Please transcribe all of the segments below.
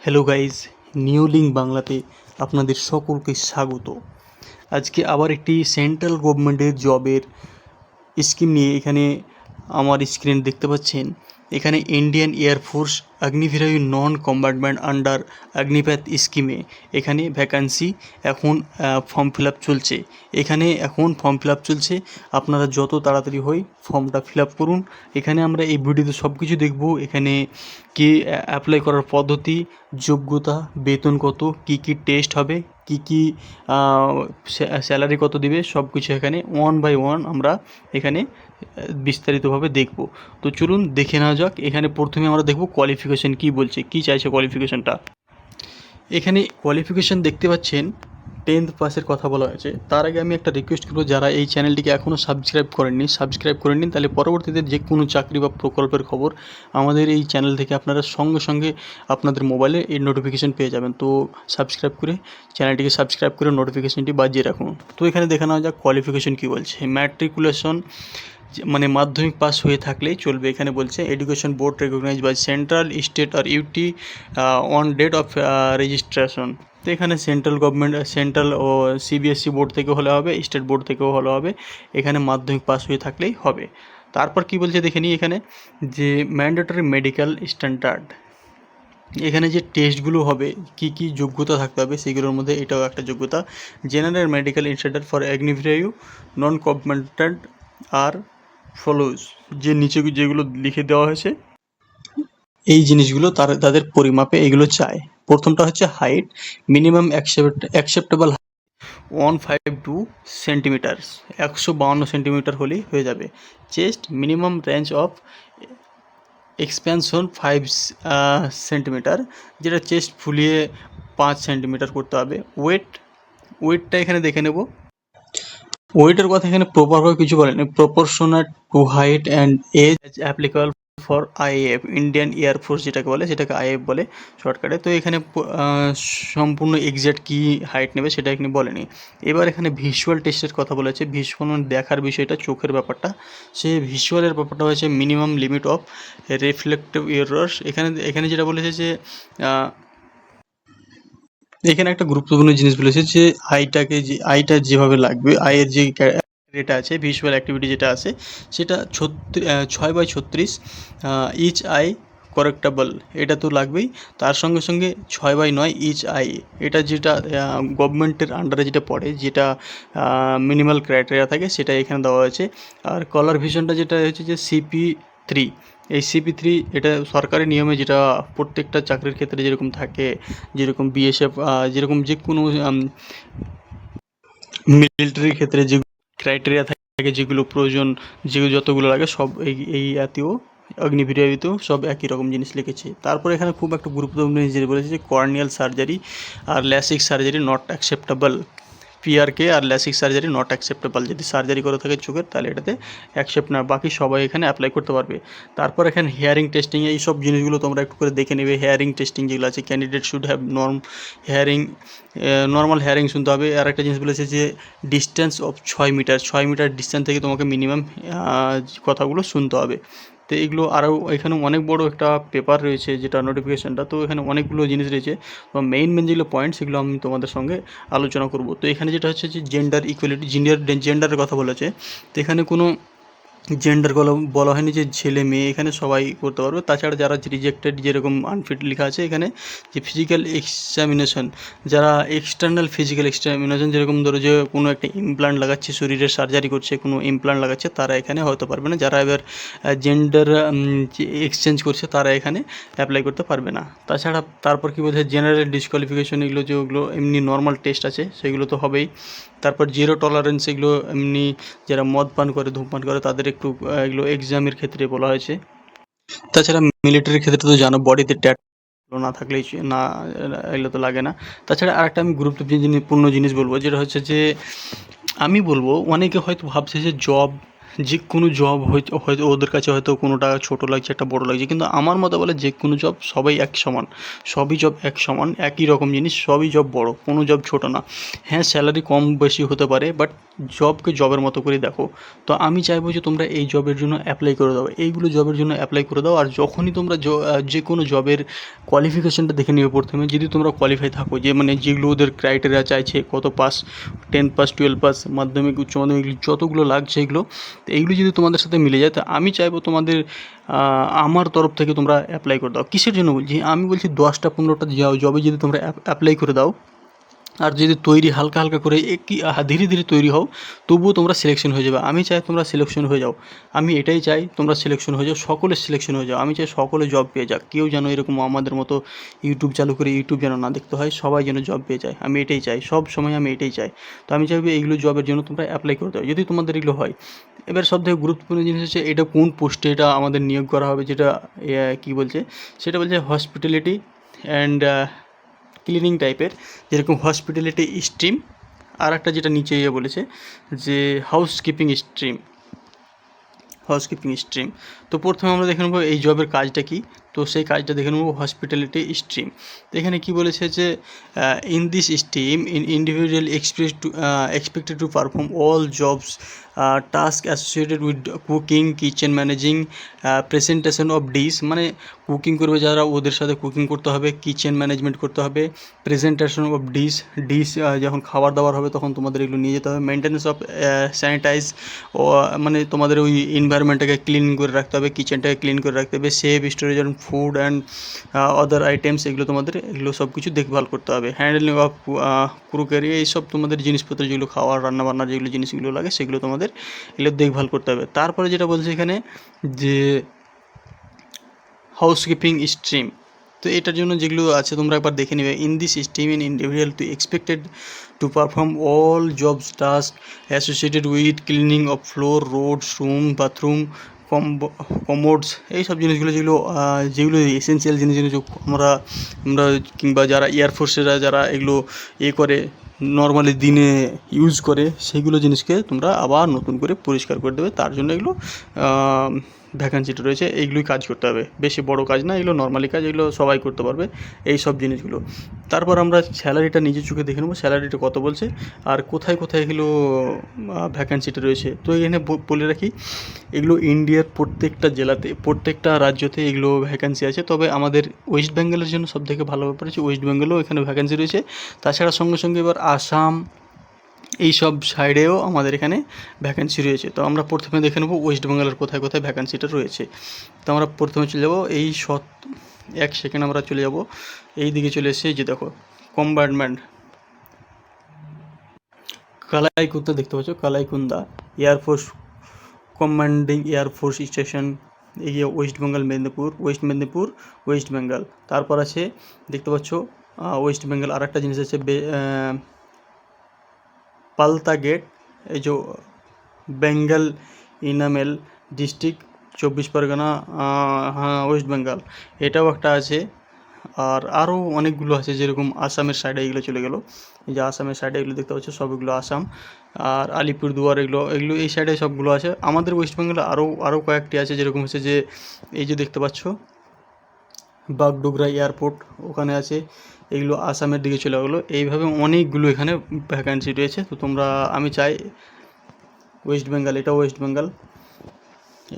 Hello guys, new link বাংলাতে আপনাদের সকলকে স্বাগত। আজকে আবার একটি সেন্ট্রাল গভর্নমেন্টের জবের স্কিম নিয়ে এখানে আমার স্ক্রিন দেখতে পাচ্ছেন। এখানে ইন্ডিয়ান এয়ারফোর্স অগ্নিভির নন কম্বাটমেন্ট আন্ডার অগ্নিপথ স্কিমে এখানে ভ্যাকান্সি এখন ফর্ম ফিল আপ চলছে। এখানে এখন ফর্ম ফিল আপ চলছে, আপনারা যত তাড়াতাড়ি হয় ফর্মটা ফিল আপ করুন। এখানে আমরা এই ভিডিওতে সব কিছু দেখব। এখানে কি অ্যাপ্লাই করার পদ্ধতি, যোগ্যতা, বেতন কত, কি কি টেস্ট হবে, কি কি স্যালারি কত দিবে, সব কিছু এখানে ওয়ান বাই ওয়ান আমরা এখানে বিস্তারিতভাবে দেখব। তো চলুন দেখে নেওয়া যাক। এখানে প্রথমে আমরা দেখব কোয়ালিফিকেশান কী বলছে, কী চাইছে কোয়ালিফিকেশানটা। এখানে কোয়ালিফিকেশান দেখতে পাচ্ছেন 10th পাসের কথা বলা হয়েছে। তার আগে আমি একটা রিকোয়েস্ট করবো, যারা এই চ্যানেলটিকে এখনও সাবস্ক্রাইব করে নিন, তাহলে পরবর্তীতে যে কোনো চাকরি বা প্রকল্পের খবর আমাদের এই চ্যানেল থেকে আপনারা সঙ্গে সঙ্গে আপনাদের মোবাইলে এই নোটিফিকেশান পেয়ে যাবেন। তো চ্যানেলটিকে সাবস্ক্রাইব করে নোটিফিকেশানটি বাজিয়ে রাখুন। তো এখানে দেখে নেওয়া যাক কোয়ালিফিকেশান কী বলছে। ম্যাট্রিকুলেশন মানে মাধ্যমিক পাস হয়ে থাকলেই চলবে। এখানে বলছে education board recognize by central, state আর UT on date of registration. তো এখানে সেন্ট্রাল ও সিবিএসসি বোর্ড থেকে হলে হবে, স্টেট বোর্ড থেকেও হলে হবে। এখানে মাধ্যমিক পাস হয়ে থাকলেই হবে। তারপর কি বলছে দেখে নিই। এখানে যে ম্যান্ডেটরি মেডিকেল স্ট্যান্ডার্ড, এখানে যে টেস্টগুলো হবে, কি কি যোগ্যতা থাকতে হবে সেগুলোর মধ্যে এটাও একটা যোগ্যতা। General medical standard for Agniveer non combatant are follows. যে নিচে যেগুলো লিখে দেওয়া হয়েছে এই জিনিসগুলো তাদের পরিমাপে এগুলো চায়। প্রথমটা হচ্ছে height, minimum acceptable 152 centimetre, 152 centimetre হলেই হয়ে যাবে। Chest minimum range of expansion 5 centimetre, যেটা চেস্ট ফুলিয়ে 5 সেন্টিমিটার করতে হবে। ওয়েটটা এখানে দেখে নেব। ওয়েটের কথা এখানে প্রপারভাবে কিছু বলেনি। Proportional to height and age applicable for IF, Indian air force যেটাকে বলে, সেটাকে আইএফ বলে শর্টকাটে। তো এখানে সম্পূর্ণ এক্স্যাক্ট কী হাইট নেবে সেটা এখানে বলেনি। এবার এখানে ভিজুয়াল টেস্টের কথা বলেছে। ভিজুয়াল মানে দেখার বিষয়টা, চোখের ব্যাপারটা। সেই ভিজুয়ালের ব্যাপারটা হয়েছে minimum limit of reflective errors. এখানে যেটা বলেছে যে এখানে একটা গুরুত্বপূর্ণ জিনিস বলেছে যে আইটা যেভাবে লাগবে, আয়ের যে এটা আছে, ভিজুয়াল অ্যাক্টিভিটি যেটা আছে, সেটা 6/36 ইচ আই করেক্টেবল, এটা তো লাগবেই। তার সঙ্গে সঙ্গে 6/9 ইচ আই, এটা যেটা গভর্নমেন্টের আন্ডারে যেটা পড়ে, যেটা মিনিমাল ক্রাইটেরিয়া থাকে, সেটা এখানে দেওয়া হয়েছে। আর কলার ভিশনটা যেটা হচ্ছে যে CP3, এই CP3 এটা সরকারি নিয়মে, যেটা প্রত্যেকটা চাকরির ক্ষেত্রে যেরকম থাকে, যেরকম বিএসএফ, যেরকম যে কোনো মিলিটারির ক্ষেত্রে যে ক্রাইটেরিয়া থাকে, যেগুলো প্রয়োজন, যতগুলো লাগে সব এই জাতীয় অগ্নিভিরিয়াতেও সব একই রকম জিনিস লিখেছে। তারপরে এখানে খুব একটা গুরুত্বপূর্ণ জিনিস বলেছে যে কর্নিয়াল সার্জারি আর LASIK surgery not acceptable. PRK আর ল্যাসিক সার্জারি নট অ্যাকসেপ্টেবল, যদি সার্জারি করে থাকে চোখের, তাহলে এটাতে অ্যাকসেপ্ট না, বাকি সবাই এখানে অ্যাপ্লাই করতে পারবে। তারপর এখানে হেয়ারিং টেস্টিং, এই সব জিনিসগুলো তোমরা একটু করে দেখে নেবে। হেয়ারিং টেস্টিং যেগুলো আছে, candidate should have normal hearing শুনতে হবে। আর একটা জিনিস বলেছে যে ডিস্টেন্স অফ 6 মিটার ডিস্টেন্স থেকে তোমাকে মিনিমাম কথাগুলো শুনতে হবে। তো এগুলো আরও এখানে অনেক বড় একটা পেপার রয়েছে, যেটা নোটিফিকেশানটা। তো এখানে অনেকগুলো জিনিস রয়েছে, তো মেইন যেগুলো পয়েন্ট সেগুলো আমি তোমাদের সঙ্গে আলোচনা করব। তো এখানে যেটা হচ্ছে যে জেন্ডার ইকুয়ালিটি, জেন্ডারের কথা বলেছে। তো এখানে কোনো জেন্ডার বলা হয়নি যে ছেলে মেয়ে, এখানে সবাই করতে পারবে। তাছাড়া যারা রিজেক্টেড, যেরকম আনফিট লেখা আছে এখানে, যে ফিজিক্যাল এক্সামিনেশন, যারা এক্সটার্নাল ফিজিক্যাল এক্সামিনেশন, যেরকম ধরো যে কোনো একটা ইমপ্লান্ট লাগাচ্ছে, শরীরের সার্জারি করছে, কোনো ইমপ্লান্ট লাগাচ্ছে, তারা এখানে হতে পারবে না। যারা এবার জেন্ডার এক্সচেঞ্জ করছে, তারা এখানে অ্যাপ্লাই করতে পারবে না। তাছাড়া তারপর কী বলছে, জেনারেল ডিসকোয়ালিফিকেশন, এগুলো যেগুলো এমনি নর্মাল টেস্ট আছে সেগুলো তো হবেই। তারপর জিরো টলারেন্স, এগুলো এমনি যারা মদ পান করে, ধূমপান করে, তাদের একটু এগুলো এক্সামের ক্ষেত্রে বলা হয়েছে। তাছাড়া মিলিটারির ক্ষেত্রে তো জানো, বডিতে ট্যাট না থাকলেই না, এগুলো তো লাগে না। তাছাড়া আরেকটা আমি গুরুত্বপূর্ণ জিনিস বলবো, যেটা হচ্ছে যে আমি বলবো, অনেকে হয়তো ভাবছে যে যে কোনো জব হয়তো হয়তো ওদের কাছে হয়তো কোনোটা ছোটো লাগছে, একটা বড় লাগছে, কিন্তু আমার মতে বলে যে কোনো জব সবাই এক সমান, সবই জব এক সমান, একই রকম জিনিস, সবই জব বড়, কোনো জব ছোটো না। হ্যাঁ, স্যালারি কম বেশি হতে পারে, বাট জবকে জবের মতো করে দেখো। তো আমি চাইবো যে তোমরা এই জবের জন্য অ্যাপ্লাই করে দাও, এইগুলো জবের জন্য অ্যাপ্লাই করে দাও। আর যখনই তোমরা যে কোনো জবের কোয়ালিফিকেশানটা দেখে নেবে প্রথমে, যদি তোমরা কোয়ালিফাই থাকো, যে মানে যেগুলো ওদের ক্রাইটেরিয়া চাইছে, কত পাস, 10 পাস, 12 পাস, মাধ্যমিক, উচ্চ মাধ্যমিক, যতগুলো লাগছে এগুলো, তো এইগুলো যদি তোমাদের সাথে মিলে যায়, তো আমি চাইবো তোমাদের আমার তরফ থেকে তোমরা অ্যাপ্লাই করে দাও। কিসের জন্য বলছি, আমি বলছি 10টা 15টা জবে যদি তোমরা অ্যাপ্লাই করে দাও, আর যদি তৈরি হালকা হালকা করে ধীরে ধীরে তৈরি হও, তবুও তোমরা সিলেকশন হয়ে যাবে। আমি চাই তোমরা সিলেকশন হয়ে যাও, আমি এটাই চাই তোমরা সিলেকশন হয়ে যাও, সকলে সিলেকশন হয়ে যাও। আমি চাই সকলে জব পেয়ে যাক, কেউ যেন এরকম আমাদের মতো ইউটিউব চালু করে ইউটিউব যেন না দেখতে হয়, সবাই যেন জব পেয়ে যায়, আমি এটাই চাই, সব সময় আমি এটাই চাই। তো আমি চাইবো এইগুলো জবের জন্য তোমরা অ্যাপ্লাই করে দাও যদি তোমাদের এগুলো হয়। এবার সবথেকে গুরুত্বপূর্ণ জিনিস হচ্ছে এটা কোন পোস্টে এটা আমাদের নিয়োগ করা হবে, যেটা কী বলছে, সেটা বলছে হসপিটালিটি অ্যান্ড ক্লিনিং টাইপের, যেরকম হসপিটালিটি স্ট্রিম। আর একটা যেটা নিচে বলেছে যে হাউসকিপিং স্ট্রিম। তো প্রথমে আমরা দেখে নেবো এই জবের কাজটা কী। তো সেই কাজটা দেখে নেবো হসপিটালিটি স্ট্রিম। তো এখানে কী বলেছে যে in this stream individual expected to perform all jobs task associated with cooking, kitchen managing, presentation of dish, মানে কুকিং করবে যারা ওদের সাথে কুকিং করতে হবে, কিচেন ম্যানেজমেন্ট করতে হবে, প্রেজেন্টেশন অফ ডিশ যখন খাবার দাবার হবে তখন তোমাদের এগুলো নিয়ে যেতে হবে, মেনটেন্যান্স অফ স্যানিটাইজ, ও মানে তোমাদের ওই এনভায়রনমেন্টটাকে ক্লিন করে রাখতে হবে, কিচেনটাকে ক্লিন করে রাখতে হবে, save storage and food and other items, এগুলো তোমাদের এগুলো সব কিছু দেখভাল করতে হবে, হ্যান্ডেলিং অফ ক্রুকারি, এইসব তোমাদের জিনিসপত্র যেগুলো খাওয়ার রান্নাবান্নার যেগুলো জিনিসগুলো লাগে সেগুলো তোমাদের এগুলো দেখভাল করতে হবে। তারপরে যেটা বলছে এখানে যে হাউসকিপিং স্ট্রিম, তো এটার জন্য যেগুলো আছে তোমরা একবার দেখে নেবে। In this stream in individual to expected to perform all jobs task associated with cleaning of floor, roads, room, bathroom, commodes, এইসব জিনিসগুলো যেগুলো এসেন্সিয়াল জিনিস, আমরা আমরা কিংবা যারা এয়ারফোর্সেরা যারা এগুলো করে নর্মালি দিনে ইউজ করে, সেইগুলো জিনিসকে তোমরা আবার নতুন করে পরিষ্কার করে দেবে। তার জন্য এগুলো ভ্যাকান্সিটা রয়েছে, এইগুলোই কাজ করতে হবে, বেশি বড় কাজ না, এগুলো নর্মালি কাজ, এগুলো সবাই করতে পারবে এই সব জিনিসগুলো। তারপর আমরা স্যালারিটা নিজের চোখে দেখে নেবো, স্যালারিটা কত বলছে আর কোথায় কোথায় এগুলো ভ্যাকান্সিটা রয়েছে। তো এখানে বলে রাখি, এগুলো ইন্ডিয়ার প্রত্যেকটা জেলাতে, প্রত্যেকটা রাজ্যতে এগুলো ভ্যাকান্সি আছে। তবে আমাদের ওয়েস্ট বেঙ্গলের জন্য সবথেকে ভালো ব্যাপার হচ্ছে ওয়েস্ট বেঙ্গলেও এখানে ভ্যাকান্সি রয়েছে। তাছাড়া সঙ্গে সঙ্গে এবার আসাম, এই সব সাইডেও আমাদের এখানে ভ্যাকান্সি রয়েছে। তো আমরা প্রথমে দেখে নেবো ওয়েস্ট বেঙ্গলের কোথায় কোথায় ভ্যাকান্সিটা রয়েছে। তো আমরা প্রথমে চলে যাবো এক সেকেন্ড আমরা চলে যাব এই দিকে, চলে এসে যে দেখো কম্পার্টমেন্ট কালাইকুন্দা দেখতে পাচ্ছ, কালাইকুন্দা এয়ারফোর্স কমান্ডিং এয়ারফোর্স স্টেশন, এই ওয়েস্ট বেঙ্গল, মেদিনীপুর ওয়েস্ট বেঙ্গল। তারপর আছে দেখতে পাচ্ছ ওয়েস্ট বেঙ্গল আর একটা জিনিস আছে পালতা গেট, এই যে বেঙ্গল ইনামেল ডিস্ট্রিক্ট, 24 পরগনা, হ্যাঁ ওয়েস্ট বেঙ্গল, এটাও একটা আছে। আর আরও অনেকগুলো আছে, যেরকম আসামের সাইডে এগুলো চলে গেলো, এই যে আসামের সাইডে এগুলো দেখতে পাচ্ছ সবগুলো আসাম। আর আলিপুরদুয়ার এগুলো এই সাইডে সবগুলো আছে। আমাদের ওয়েস্ট বেঙ্গলে আরও কয়েকটি আছে, যেরকম হচ্ছে যে এই যে দেখতে পাচ্ছ বাগডোগরা এয়ারপোর্ট ওখানে আছে, এগুলো আসামের দিকে চলে গেলো। এইভাবে অনেকগুলো এখানে ভ্যাকান্সি রয়েছে। তো তোমরা, আমি চাই ওয়েস্ট বেঙ্গল, এটা ওয়েস্ট বেঙ্গল,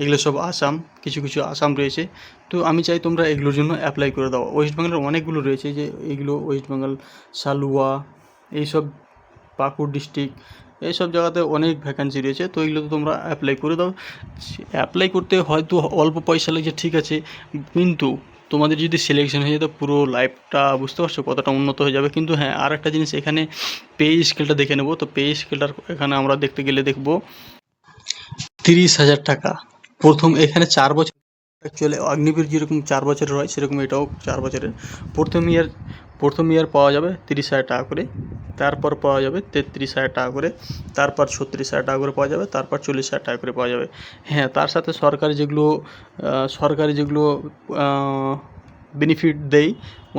এগুলো সব আসাম, কিছু কিছু আসাম রয়েছে। তো আমি চাই তোমরা এগুলোর জন্য অ্যাপ্লাই করে দাও। ওয়েস্ট বেঙ্গলের অনেকগুলো রয়েছে, যে এইগুলো ওয়েস্ট বেঙ্গল, সালুয়া, এইসব পাকুড় ডিস্ট্রিক্ট, এইসব জায়গাতে অনেক ভ্যাকান্সি রয়েছে। তো এগুলো তো তোমরা অ্যাপ্লাই করে দাও। অ্যাপ্লাই করতে হয়তো অল্প পয়সা লাগছে, ঠিক আছে, কিন্তু তোমাদের যদি সিলেকশন হয়ে যেত, পুরো লাইফটা বুঝতে পারছো কতটা উন্নত হয়ে যাবে। কিন্তু হ্যাঁ, আর একটা জিনিস, এখানে পে স্কেলটা দেখে নেবো। তো পে স্কেলটার এখানে আমরা দেখতে গেলে দেখবো 30,000 টাকা প্রথম, এখানে 4 বছর, অ্যাকচুয়ালি অগ্নিবীর যেরকম 4 বছরের হয়, সেরকম এটাও 4 বছরের। প্রথম ইয়ার পাওয়া যাবে 30,000 টাকা করে, তারপর পাওয়া যাবে 33,000 টাকা করে, তারপর 36,000 টাকা করে পাওয়া যাবে, তারপর 40,000 টাকা করে পাওয়া যাবে। হ্যাঁ, তার সাথে সরকারি যেগুলো বেনিফিট দেয়,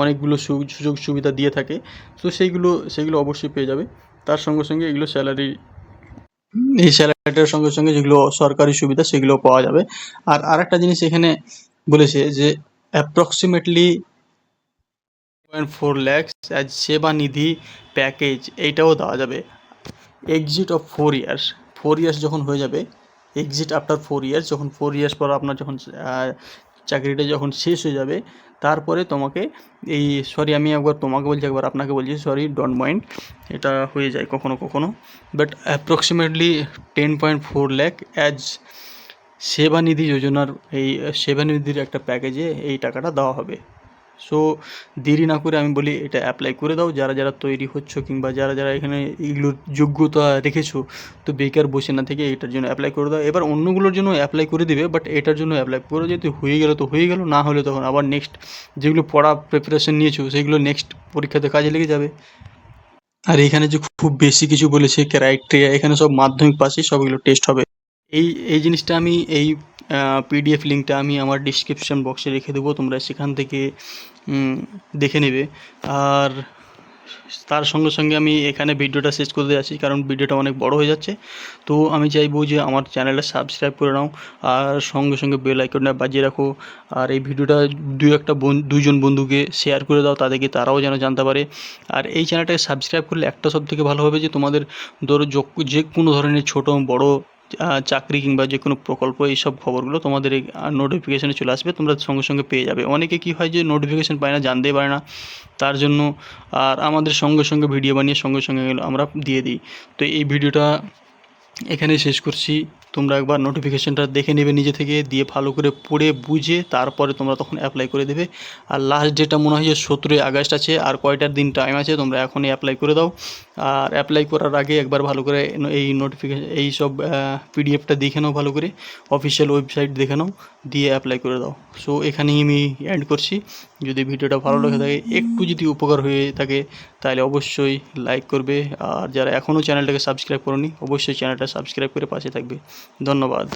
অনেকগুলো সুযোগ সুবিধা দিয়ে থাকে, তো সেইগুলো অবশ্যই পেয়ে যাবে। তার সঙ্গে সঙ্গে এগুলো স্যালারি এই স্যালারিটার সঙ্গে সঙ্গে যেগুলো সরকারি সুবিধা সেগুলো পাওয়া যাবে। আর আরেকটা জিনিস এখানে বলেছে যে অ্যাপ্রক্সিমেটলি 0.4 lakhs অ্যাজ সেবা নিধি প্যাকেজ, এইটাও দেওয়া যাবে। এক্সিট অফ 4 ইয়ার্স, 4 ইয়ার্স যখন হয়ে যাবে, এক্সিট আফটার 4 ইয়ার্স, যখন 4 ইয়ার্স পর আপনার যখন চাকরিটা যখন শেষ হয়ে যাবে, তারপরে তোমাকে এই, সরি আমি একবার তোমাকে বলছি একবার আপনাকে বলছি, সরি ডোন্ট মাইন্ড, এটা হয়ে যায় কখনো কখনো, but approximately 10.4 lakh as Sevanidhi যোজনার, এই সেবানিধির একটা প্যাকেজে এই টাকাটা দেওয়া হবে। সো দেরি না করে আমি বলি এটা অ্যাপ্লাই করে দাও, যারা যারা তৈরি হচ্ছ কিংবা যারা যারা এখানে এগুলোর যোগ্যতা রেখেছো, তো বেকার বসে না থেকে এটার জন্য অ্যাপ্লাই করে দাও। এবার অন্যগুলোর জন্য অ্যাপ্লাই করে দিবে, বাট এটার জন্য অ্যাপ্লাই করে, যদি হয়ে গেলো তো হয়ে গেলো, না হলে তখন আবার নেক্সট যেগুলো পড়া প্রিপারেশন নিয়েছো সেগুলো নেক্সট পরীক্ষাতে কাজে লেগে যাবে। আর এখানে যে খুব বেশি কিছু বলেছে ক্রাইটেরিয়া, এখানে সব মাধ্যমিক পাশেই সবগুলো টেস্ট হবে। এই এই জিনিসটা আমি এই পিডিএফ লিঙ্কটা আমি আমার ডিসক্রিপশন বক্সে রেখে দেবো, তোমরা সেখান থেকে দেখে নেবে। আর তার সঙ্গে সঙ্গে আমি এখানে ভিডিওটা শেষ করতে যাচ্ছি, কারণ ভিডিওটা অনেক বড় হয়ে যাচ্ছে। তো আমি চাইবো যে আমার চ্যানেলটা সাবস্ক্রাইব করে নাও, আর সঙ্গে সঙ্গে বেল আইকনটা বাজিয়ে রাখো। আর এই ভিডিওটা দুইজন বন্ধুকে শেয়ার করে দাও, তাদেরকে তারাও যেন জানতে পারে। আর এই চ্যানেলটাকে সাবস্ক্রাইব করলে একটা সব থেকে ভালো হবে যে তোমাদের ধরো যে কোনো ধরনের ছোটো বড় চাকরি কিংবা যে কোনো প্রকল্প, এইসব খবরগুলো তোমাদের এই নোটিফিকেশানে চলে আসবে, তোমরা সঙ্গে সঙ্গে পেয়ে যাবে। অনেকে কী হয় যে নোটিফিকেশান পায় না, জানতেই পারে না, তার জন্য আর আমাদের সঙ্গে সঙ্গে ভিডিও বানিয়ে সঙ্গে সঙ্গে আমরা দিয়ে দিই। তো এই ভিডিওটা এখানেই শেষ করছি। তোমরা একবার নোটিফিকেশানটা দেখে নেবে নিজে থেকে, দিয়ে ভালো করে পড়ে বুঝে তারপরে তোমরা তখন অ্যাপ্লাই করে দেবে। আর লাস্ট ডেটটা মনে হয় যে 17ই আগস্ট আছে, আর কয়টার দিন টাইম আছে, তোমরা এখনই অ্যাপ্লাই করে দাও। আর অ্যাপ্লাই করার আগে একবার ভালো করে এই নোটিফিকেশান, এই সব পিডিএফটা দেখে নাও ভালো করে, অফিসিয়াল ওয়েবসাইট দেখে নাও, দিয়ে অ্যাপ্লাই করে দাও। সো এখানেই আমি এন্ড করছি। যদি ভিডিওটা ভালো লেগে থাকে, একটু যদি উপকার হয়ে থাকে, তাহলে অবশ্যই লাইক করবে। আর যারা এখনও চ্যানেলটাকে সাবস্ক্রাইব করোনি, অবশ্যই চ্যানেলটা সাবস্ক্রাইব করে পাশে থাকবে। ধন্যবাদ।